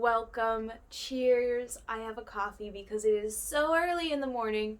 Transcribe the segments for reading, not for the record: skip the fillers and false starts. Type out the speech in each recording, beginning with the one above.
welcome, cheers. I have a coffee because it is so early in the morning.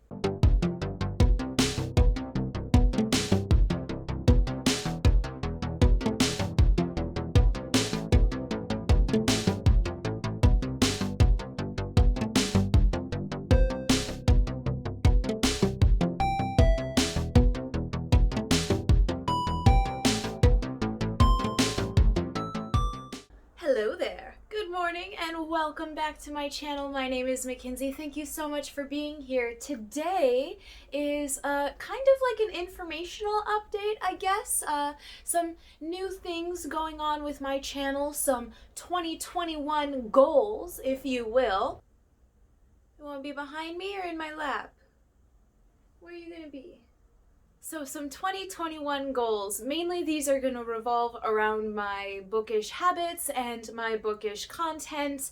Hello there. Good morning and welcome back to my channel. My name is Mackenzie. Thank you so much for being here. Today is kind of like an informational update, I guess. Some new things going on with my channel, some 2021 goals, if you will. You want to be behind me or in my lap? Where are you going to be? So some 2021 goals. Mainly these are going to revolve around my bookish habits and my bookish content.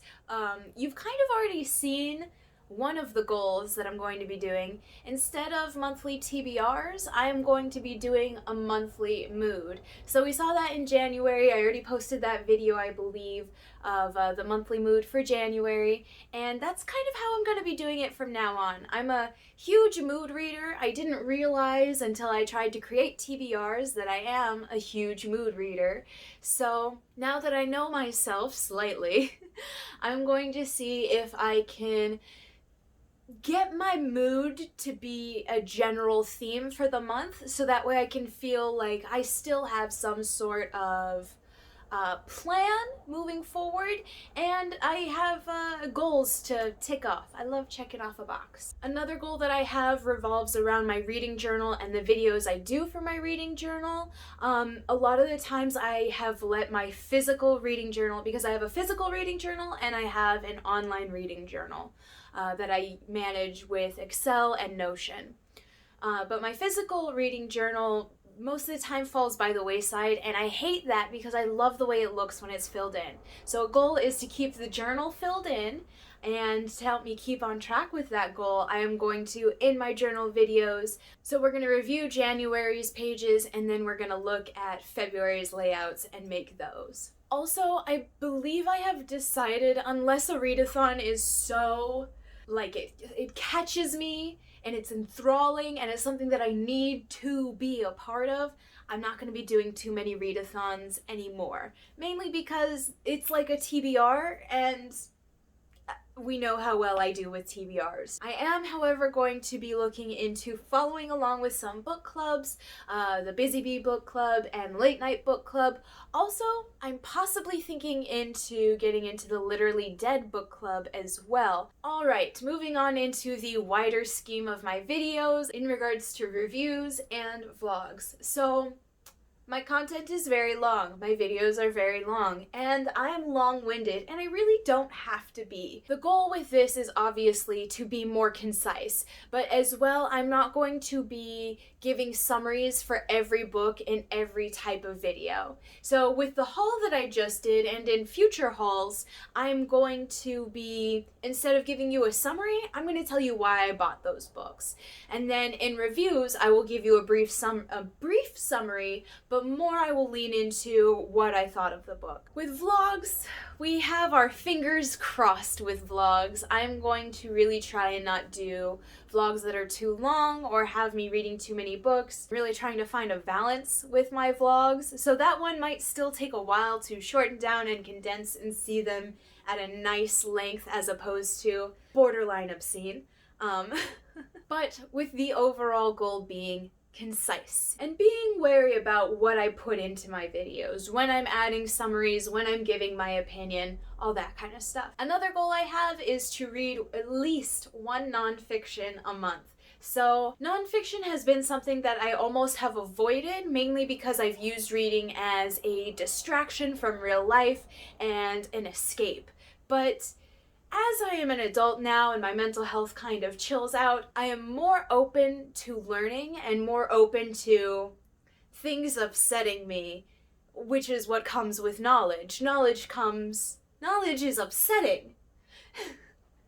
You've kind of already seen one of the goals that I'm going to be doing. Instead of monthly TBRs, I am going to be doing a monthly mood. So we saw that in January. I already posted that video, I believe, of the monthly mood for January, and that's kind of how I'm going to be doing it from now on. I'm a huge mood reader. I didn't realize until I tried to create TBRs that I am a huge mood reader. So now that I know myself slightly, I'm going to see if I can get my mood to be a general theme for the month, so that way I can feel like I still have some sort of plan moving forward, and I have goals to tick off. I love checking off a box. Another goal that I have revolves around my reading journal and the videos I do for my reading journal. A lot of the times I have let my physical reading journal, because I have a physical reading journal and I have an online reading journal that I manage with Excel and Notion. But my physical reading journal most of the time falls by the wayside, and I hate that because I love the way it looks when it's filled in. So a goal is to keep the journal filled in, and to help me keep on track with that goal, I am going to, in my journal videos, so we're going to review January's pages, and then we're going to look at February's layouts and make those. Also, I believe I have decided, unless a readathon is so, like, it catches me, and it's enthralling, and it's something that I need to be a part of, I'm not going to be doing too many readathons anymore. Mainly because it's like a TBR, and we know how well I do with TBRs. I am, however, going to be looking into following along with some book clubs, the Busy Bee Book Club and Late Night Book Club. Also, I'm possibly thinking into getting into the Literally Dead Book Club as well. Alright, moving on into the wider scheme of my videos in regards to reviews and vlogs. So, my content is very long, my videos are very long, and I am long-winded, and I really don't have to be. The goal with this is obviously to be more concise, but as well, I'm not going to be giving summaries for every book in every type of video. So with the haul that I just did, and in future hauls, I'm going to be, instead of giving you a summary, I'm going to tell you why I bought those books. And then in reviews, I will give you a brief summary, but more I will lean into what I thought of the book. With vlogs, we have our fingers crossed with vlogs. I'm going to really try and not do vlogs that are too long or have me reading too many books. Really trying to find a balance with my vlogs. So that one might still take a while to shorten down and condense and see them at a nice length as opposed to borderline obscene. But with the overall goal being concise and being wary about what I put into my videos, when I'm adding summaries, when I'm giving my opinion, all that kind of stuff. Another goal I have is to read at least one nonfiction a month. So nonfiction has been something that I almost have avoided, mainly because I've used reading as a distraction from real life and an escape. But as I am an adult now and my mental health kind of chills out, I am more open to learning and more open to things upsetting me, which is what comes with knowledge. Knowledge is upsetting.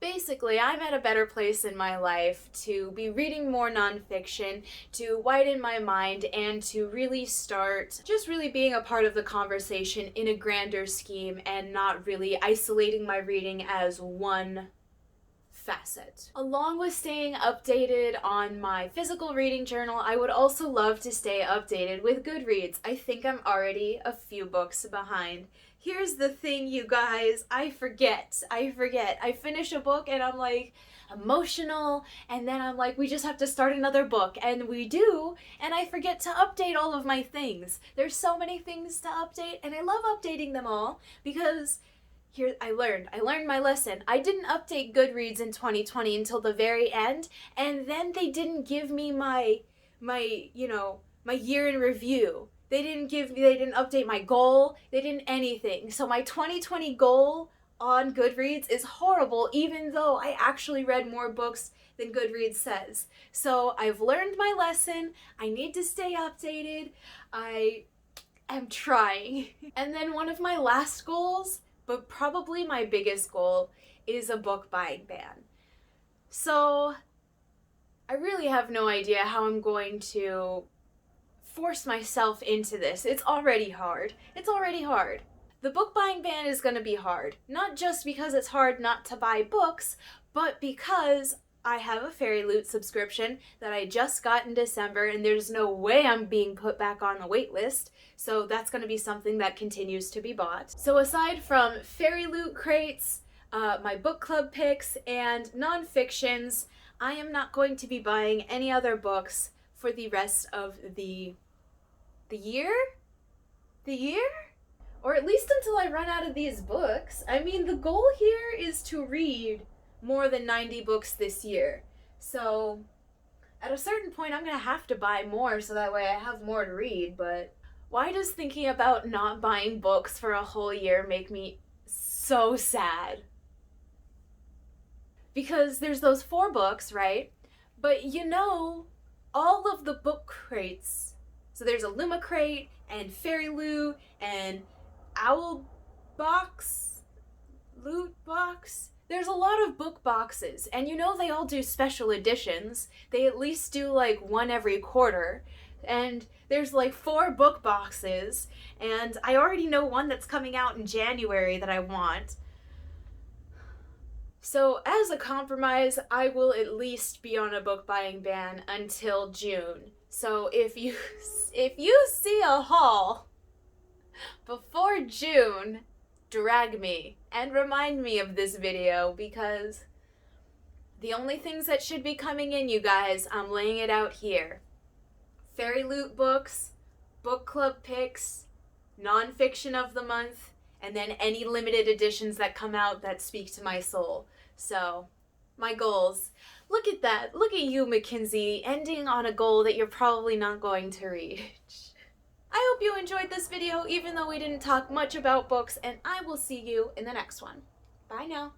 Basically, I'm at a better place in my life to be reading more nonfiction, to widen my mind, and to really start just really being a part of the conversation in a grander scheme and not really isolating my reading as one facet. Along with staying updated on my physical reading journal, I would also love to stay updated with GoodReads. I think I'm already a few books behind. Here's the thing, you guys, I forget. I finish a book and I'm like emotional, and then I'm like, we just have to start another book, and we do, and I forget to update all of my things. There's so many things to update, and I love updating them all because here I learned my lesson. I didn't update GoodReads in 2020 until the very end, and then they didn't give me my year in review. They didn't update my goal. They didn't anything. So my 2020 goal on GoodReads is horrible, even though I actually read more books than GoodReads says. So I've learned my lesson. I need to stay updated. I am trying. And then one of my last goals, but probably my biggest goal, is a book buying ban. So I really have no idea how I'm going to force myself into this. It's already hard. The book buying ban is going to be hard. Not just because it's hard not to buy books, but because I have a Fairy Loot subscription that I just got in December, and there's no way I'm being put back on the wait list, so that's going to be something that continues to be bought. So aside from Fairy Loot crates, my book club picks, and nonfictions, I am not going to be buying any other books for the rest of the year? Or at least until I run out of these books. I mean, the goal here is to read more than 90 books this year. So at a certain point, I'm gonna have to buy more so that way I have more to read, but why does thinking about not buying books for a whole year make me so sad? Because there's those 4 books, right? But all of the book crates. So there's a Luma crate, and Fairy Loot, and Owl Box, Loot Box. There's a lot of book boxes, and they all do special editions. They at least do like one every quarter, and there's like 4 book boxes, and I already know one that's coming out in January that I want. So as a compromise, I will at least be on a book buying ban until June. So if you see a haul before June, drag me and remind me of this video, because the only things that should be coming in, you guys, I'm laying it out here. Fairy Loot books, book club picks, nonfiction of the month, and then any limited editions that come out that speak to my soul. So, my goals. Look at that. Look at you, Mackenzie, ending on a goal that you're probably not going to reach. I hope you enjoyed this video, even though we didn't talk much about books, and I will see you in the next one. Bye now.